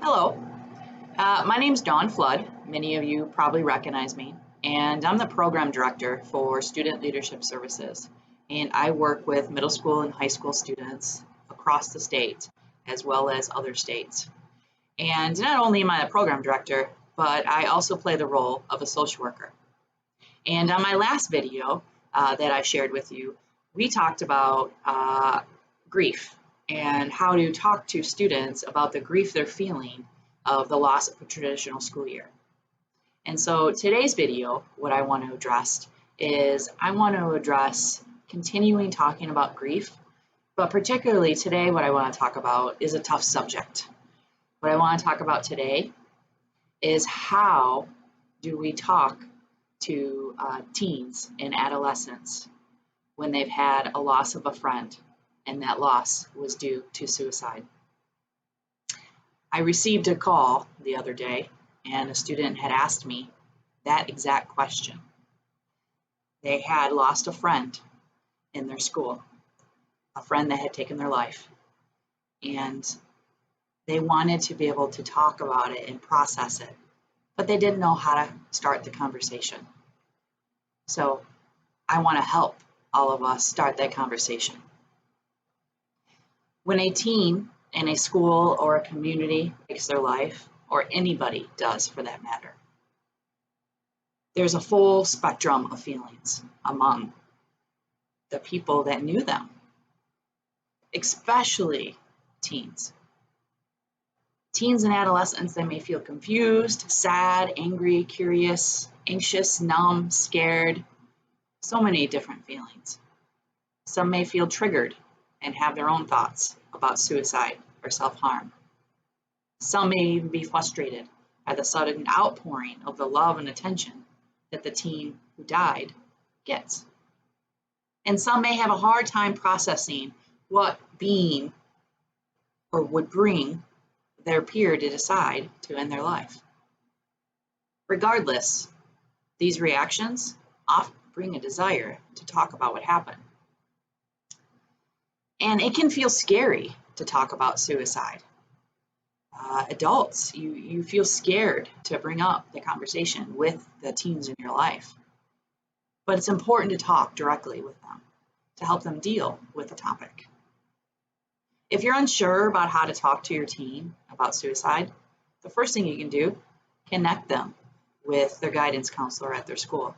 Hello, my name's Dawn Flood. Many of you probably recognize me, and I'm the Program Director for Student Leadership Services. And I work with middle school and high school students across the state, as well as other states. And not only am I a Program Director, but I also play the role of a social worker. And on my last video that I shared with you, we talked about grief and how to talk to students about the grief they're feeling of the loss of a traditional school year. And so today's video, what I want to address is I want to address continuing talking about grief, but particularly today what I want to talk about is a tough subject. What I want to talk about today is how do we talk to teens and adolescents when they've had a loss of a friend and that loss was due to suicide. I received a call the other day and a student had asked me that exact question. They had lost a friend in their school, a friend that had taken their life, and they wanted to be able to talk about it and process it, but they didn't know how to start the conversation. So I want to help all of us start that conversation. When a teen in a school or a community takes their life, or anybody does for that matter, there's a full spectrum of feelings among the people that knew them, especially teens. Teens and adolescents, they may feel confused, sad, angry, curious, anxious, numb, scared, so many different feelings. Some may feel triggered and have their own thoughts about suicide or self-harm. Some may even be frustrated by the sudden outpouring of the love and attention that the teen who died gets. And some may have a hard time processing what being or would bring their peer to decide to end their life. Regardless, these reactions often bring a desire to talk about what happened. And it can feel scary to talk about suicide. Adults, you feel scared to bring up the conversation with the teens in your life. But it's important to talk directly with them to help them deal with the topic. If you're unsure about how to talk to your teen about suicide, the first thing you can do, connect them with their guidance counselor at their school,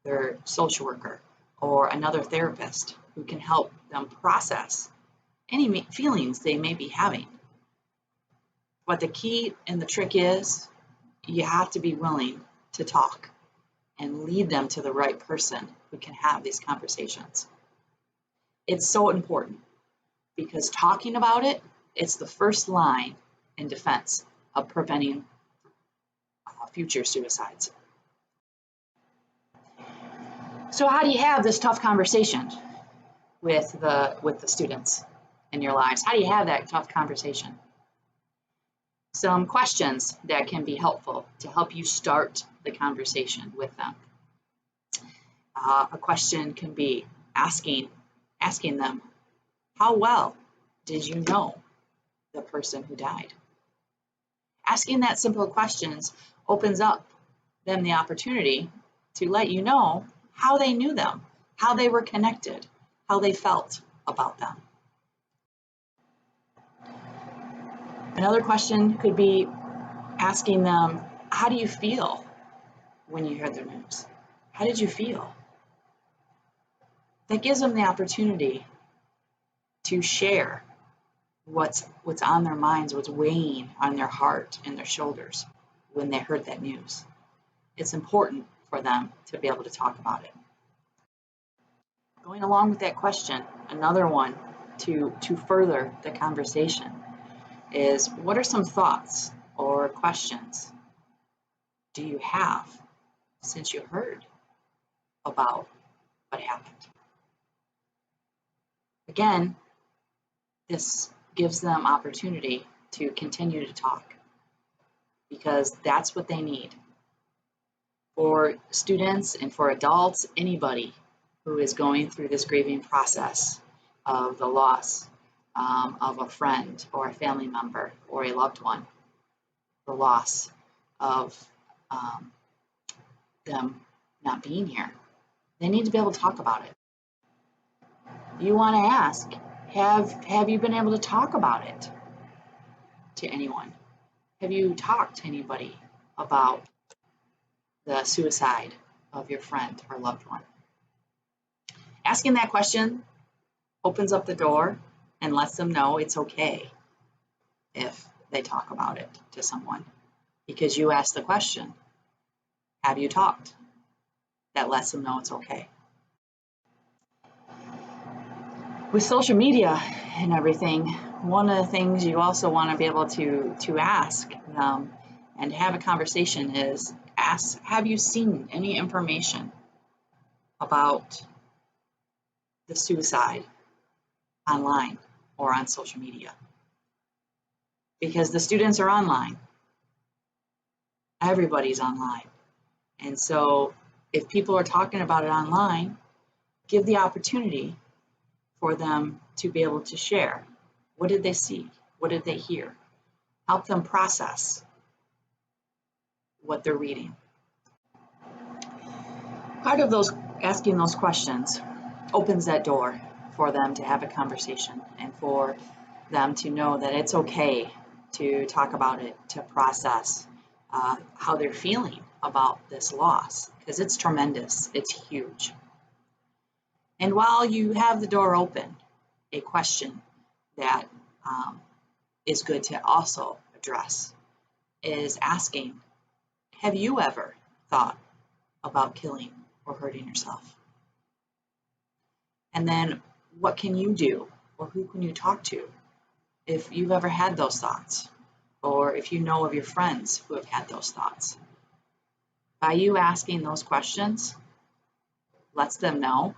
their social worker, or another therapist who can help them process any feelings they may be having. But the key and the trick is you have to be willing to talk and lead them to the right person who can have these conversations. It's so important because talking about it, it's the first line in defense of preventing future suicides. So how do you have this tough conversation with the students in your lives? How do you have that tough conversation? Some questions that can be helpful to help you start the conversation with them. A question can be asking them, how well did you know the person who died? Asking that simple questions opens up them the opportunity to let you know how they knew them, how they were connected, how they felt about them. Another question could be asking them, how do you feel when you heard the news? How did you feel? That gives them the opportunity to share what's on their minds, what's weighing on their heart and their shoulders when they heard that news. It's important for them to be able to talk about it. Going along with that question, another one to further the conversation is, what are some thoughts or questions do you have since you heard about what happened? Again, this gives them opportunity to continue to talk because that's what they need. For students and for adults, anybody who is going through this grieving process of the loss of a friend or a family member or a loved one, the loss of them not being here. They need to be able to talk about it. You want to ask, have you been able to talk about it to anyone? Have you talked to anybody about the suicide of your friend or loved one? Asking that question opens up the door and lets them know it's okay if they talk about it to someone, because you asked the question, have you talked? That lets them know it's okay. With social media and everything, one of the things you also want to be able to ask them and have a conversation is ask, have you seen any information about the suicide online or on social media? Because the students are online. Everybody's online. And so if people are talking about it online, give the opportunity for them to be able to share. What did they see? What did they hear? Help them process what they're reading. Part of those asking those questions opens that door for them to have a conversation and for them to know that it's okay to talk about it, to process how they're feeling about this loss, because it's tremendous, it's huge. And while you have the door open, a question that is good to also address is asking, have you ever thought about killing or hurting yourself? And then what can you do, or who can you talk to if you've ever had those thoughts, or if you know of your friends who have had those thoughts? By you asking those questions, lets them know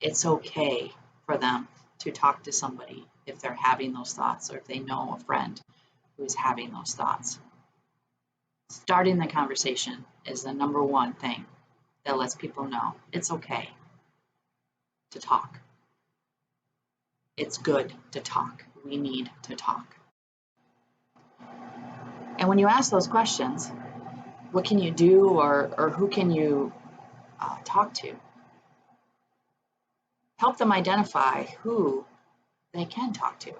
it's okay for them to talk to somebody if they're having those thoughts, or if they know a friend who is having those thoughts. Starting the conversation is the number one thing that lets people know it's okay to talk. It's good to talk. We need to talk. And when you ask those questions, what can you do, or who can you talk to? Help them identify who they can talk to.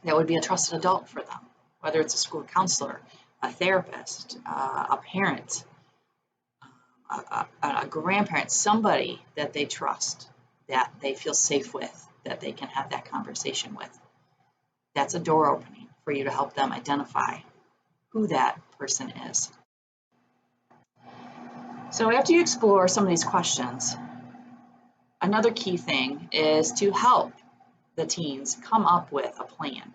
That would be a trusted adult for them, whether it's a school counselor, a therapist, a parent, a grandparent, somebody that they trust, that they feel safe with, that they can have that conversation with. That's a door opening for you to help them identify who that person is. So after you explore some of these questions, another key thing is to help the teens come up with a plan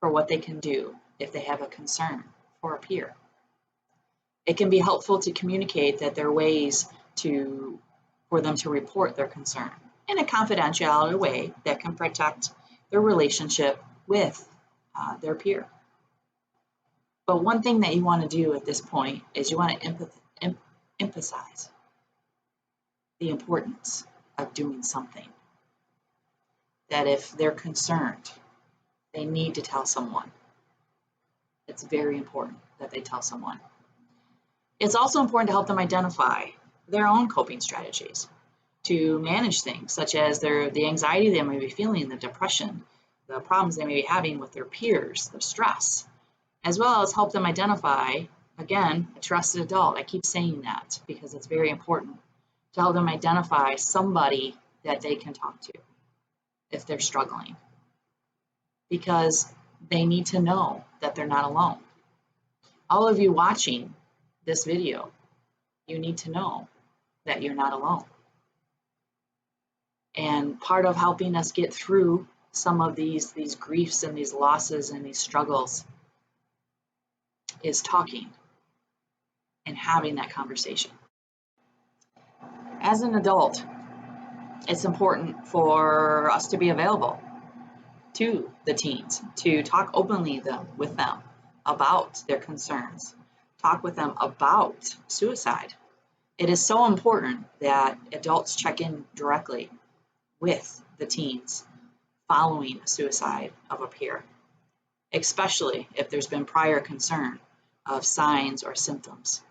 for what they can do if they have a concern for a peer. It can be helpful to communicate that there are ways for them to report their concern in a confidentiality way that can protect their relationship with their peer. But one thing that you want to do at this point is you want to emphasize the importance of doing something. That if they're concerned, they need to tell someone. It's very important that they tell someone. It's also important to help them identify their own coping strategies to manage things such as the anxiety they may be feeling, the depression, the problems they may be having with their peers, the stress, as well as help them identify, again, a trusted adult. I keep saying that because it's very important to help them identify somebody that they can talk to if they're struggling, because they need to know that they're not alone. All of you watching this video, you need to know that you're not alone. And part of helping us get through some of these griefs and these losses and these struggles is talking and having that conversation. As an adult, it's important for us to be available to the teens, to talk openly with them about their concerns, talk with them about suicide. It is so important that adults check in directly with the teens following a suicide of a peer. especially if there's been prior concern of signs or symptoms.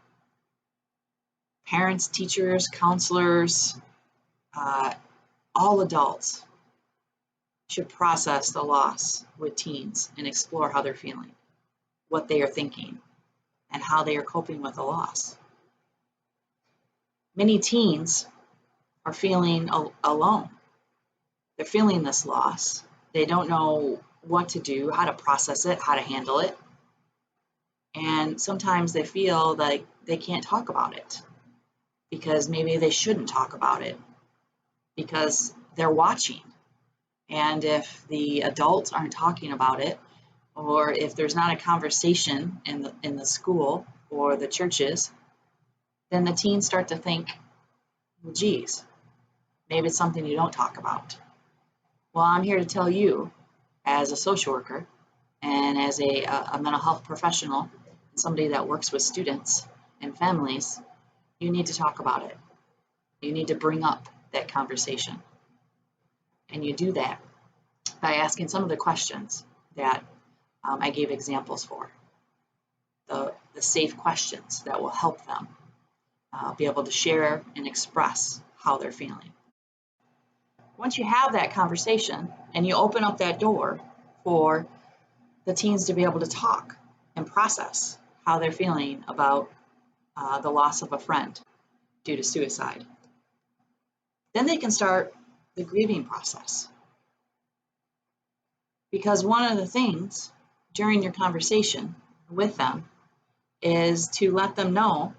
Parents, teachers, counselors, all adults should process the loss with teens and explore how they're feeling, what they are thinking, and how they are coping with the loss. Many teens are feeling alone. They're feeling this loss. They don't know what to do, how to process it, how to handle it. And sometimes they feel like they can't talk about it because maybe they shouldn't talk about it because they're watching. And if the adults aren't talking about it, or if there's not a conversation in the school or the churches, then the teens start to think, well, geez, maybe it's something you don't talk about. Well, I'm here to tell you, as a social worker and as a mental health professional, somebody that works with students and families, you need to talk about it. You need to bring up that conversation. And you do that by asking some of the questions that I gave examples for. The safe questions that will help them be able to share and express how they're feeling. Once you have that conversation and you open up that door for the teens to be able to talk and process how they're feeling about the loss of a friend due to suicide, then they can start the grieving process. Because one of the things during your conversation with them is to let them know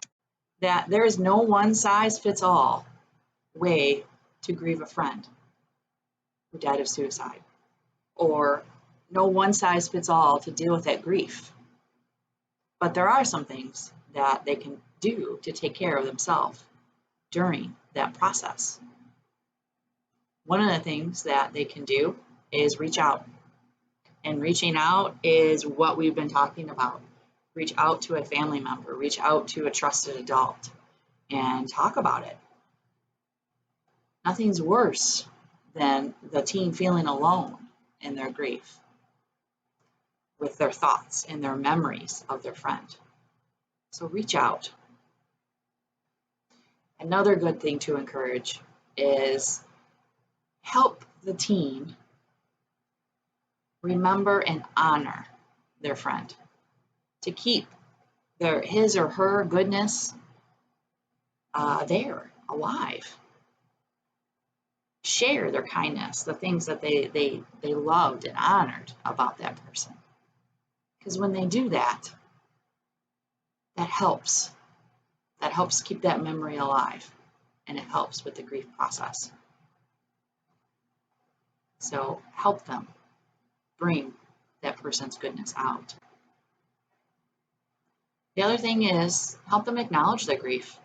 that there is no one-size-fits-all way to grieve a friend who died of suicide, or no one-size-fits-all to deal with that grief. But there are some things that they can do to take care of themselves during that process. One of the things that they can do is reach out. And reaching out is what we've been talking about. Reach out to a family member, reach out to a trusted adult, and talk about it. Nothing's worse than the teen feeling alone in their grief, with their thoughts and their memories of their friend. So reach out. Another good thing to encourage is help the teen remember and honor their friend, to keep his or her goodness there, alive. Share their kindness, the things that they loved and honored about that person. Because when they do that, that helps. That helps keep that memory alive, and it helps with the grief process. So help them bring that person's goodness out. The other thing is help them acknowledge their grief.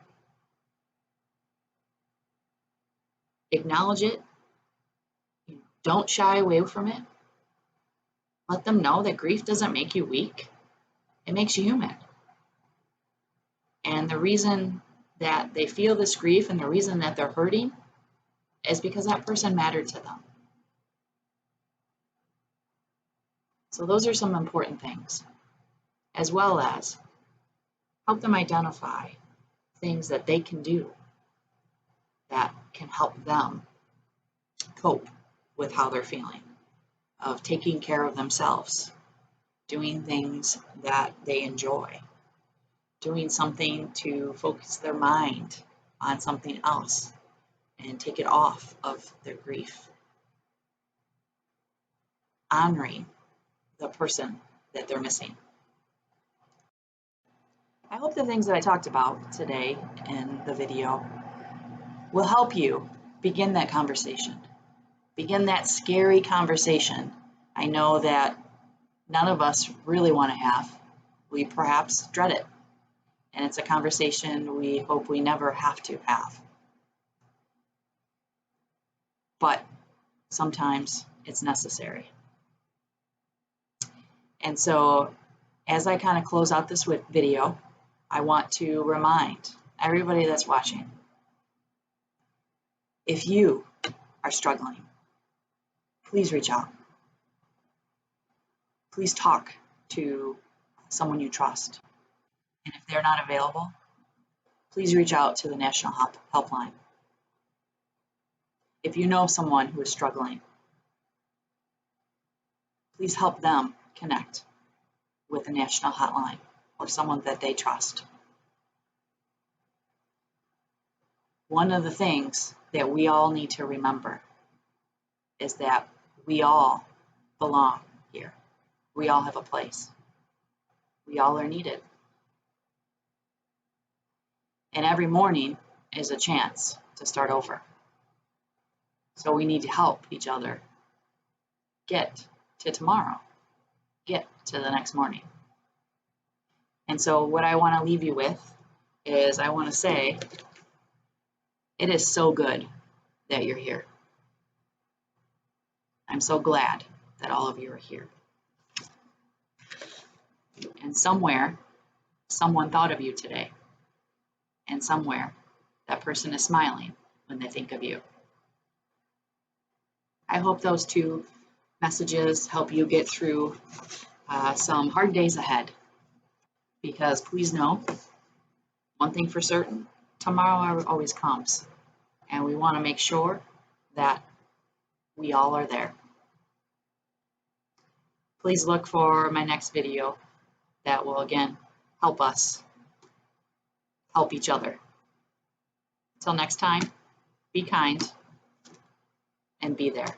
Acknowledge it. Don't shy away from it. Let them know that grief doesn't make you weak. It makes you human. And the reason that they feel this grief and the reason that they're hurting is because that person mattered to them. So those are some important things, as well as help them identify things that they can do that can help them cope with how they're feeling, of taking care of themselves, doing things that they enjoy, doing something to focus their mind on something else and take it off of their grief. Honoring the person that they're missing. I hope the things that I talked about today in the video will help you begin that conversation. Begin that scary conversation. I know that none of us really want to have. We perhaps dread it. And it's a conversation we hope we never have to have. But sometimes it's necessary. And so as I kind of close out this video, I want to remind everybody that's watching, if you are struggling, please reach out. please talk to someone you trust. And if they're not available, please reach out to the National Helpline. If you know someone who is struggling, please help them connect with the National Hotline or someone that they trust. One of the things that we all need to remember is that we all belong here. We all have a place. We all are needed. And every morning is a chance to start over. So we need to help each other get to tomorrow, get to the next morning. And so what I want to leave you with is I want to say, it is so good that you're here. I'm so glad that all of you are here. And somewhere, someone thought of you today. And somewhere, that person is smiling when they think of you. I hope those two messages help you get through some hard days ahead. Because please know, one thing for certain, tomorrow always comes. And we want to make sure that we all are there. Please look for my next video that will again help us help each other. Until next time, be kind and be there.